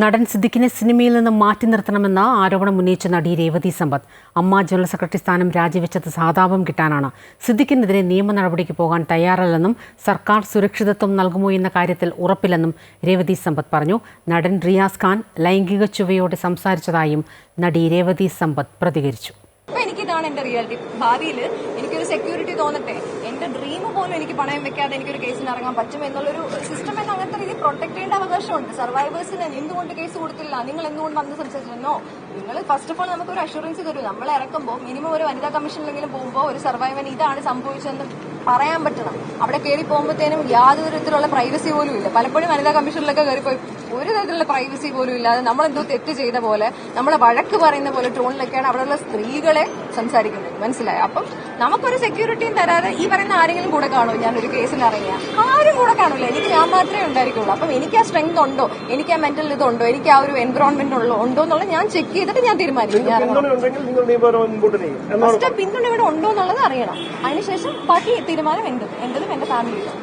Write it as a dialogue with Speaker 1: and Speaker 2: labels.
Speaker 1: നടൻ സിദ്ദിഖിനെ സിനിമയിൽ നിന്ന് മാറ്റി നിർത്തണമെന്ന ആരോപണം ഉന്നയിച്ച നടി രേവതി സമ്പത്ത് അമ്മ ജനറൽ സെക്രട്ടറി സ്ഥാനം രാജിവെച്ചത് സഹതാപം കിട്ടാനാണ്. സിദ്ദിഖിനെതിരെ നിയമ നടപടിക്ക് പോകാൻ തയ്യാറല്ലെന്നും സർക്കാർ സുരക്ഷിതത്വം നൽകുമോ എന്ന കാര്യത്തിൽ ഉറപ്പില്ലെന്നും രേവതി സമ്പത്ത് പറഞ്ഞു. നടൻ റിയാസ് ഖാൻ ലൈംഗിക ചുവയോടെ സംസാരിച്ചതായും നടി രേവതി സമ്പത്ത് പ്രതികരിച്ചു.
Speaker 2: എനിക്കിതാണ് എന്റെ റിയാലിറ്റി. ഭാവിയിൽ എനിക്കൊരു സെക്യൂരിറ്റി തോന്നട്ടെ, എന്റെ ഡ്രീം പോലും എനിക്ക് പണയം വെക്കാതെ എനിക്കൊരു കേസിന് ഇറങ്ങാൻ പറ്റും എന്നുള്ളൊരു സിസ്റ്റം എന്ന് അങ്ങനത്തെ രീതിയിൽ പ്രൊട്ടക്ട് ചെയ്യേണ്ട അവകാശമുണ്ട്. സർവൈവേഴ്സിന് എന്തുകൊണ്ട് കേസ് കൊടുത്തില്ല, നിങ്ങൾ എന്തുകൊണ്ട് വന്ന് സംസാരിച്ചിരുന്നോ? നിങ്ങൾ ഫസ്റ്റ് ഓഫ് ഓൾ നമുക്കൊരു അഷുറൻസ് തരൂ. നമ്മൾ ഇറക്കുമ്പോൾ മിനിമം ഒരു വനിതാ കമ്മീഷനിലെങ്കിലും പോകുമ്പോൾ ഒരു സർവൈവന് ഇതാണ് സംഭവിച്ചതെന്ന് പറയാൻ പറ്റണം. അവിടെ കയറി പോകുമ്പോഴത്തേനും യാതൊരു തരത്തിലുള്ള പ്രൈവസി പോലും ഇല്ല. പലപ്പോഴും വനിതാ കമ്മീഷനിലൊക്കെ കയറിപ്പോയി ഒരു തരത്തിലുള്ള പ്രൈവസി പോലും ഇല്ലാതെ നമ്മളെന്തോ തെറ്റ് ചെയ്ത പോലെ, നമ്മളെ വഴക്ക് പറയുന്ന പോലെ ടോണിലൊക്കെയാണ് അവിടെയുള്ള സ്ത്രീകളെ സംസാരിക്കുന്നത്. മനസ്സിലായോ? അപ്പം നമുക്കൊരു സെക്യൂരിറ്റിയും തരാതെ ഈ പറയുന്ന ആരെങ്കിലും കൂടെ കാണുമോ? ഞാനൊരു കേസിൽ ഇറങ്ങിയ ആരും കൂടെ കാണില്ല. എനിക്ക് ഞാൻ മാത്രമേ ഉണ്ടായിരിക്കുള്ളൂ. അപ്പം എനിക്ക് ആ സ്ട്രെങ്ത് ഉണ്ടോ, എനിക്ക് ആ മെന്റൽ ഇതുണ്ടോ, എനിക്ക് ആ ഒരു എൻവറോൺമെന്റ് ഉണ്ടോ എന്നുള്ളത് ഞാൻ ചെക്ക് ചെയ്തിട്ട് ഞാൻ തീരുമാനിക്കും. ഫസ്റ്റ് പിന്തുണ ഇവിടെ ഉണ്ടോ എന്നുള്ളത് അറിയണം. അതിനുശേഷം ബാക്കി തീരുമാനം എന്റതും എന്റെ ഫാമിലിയിലും.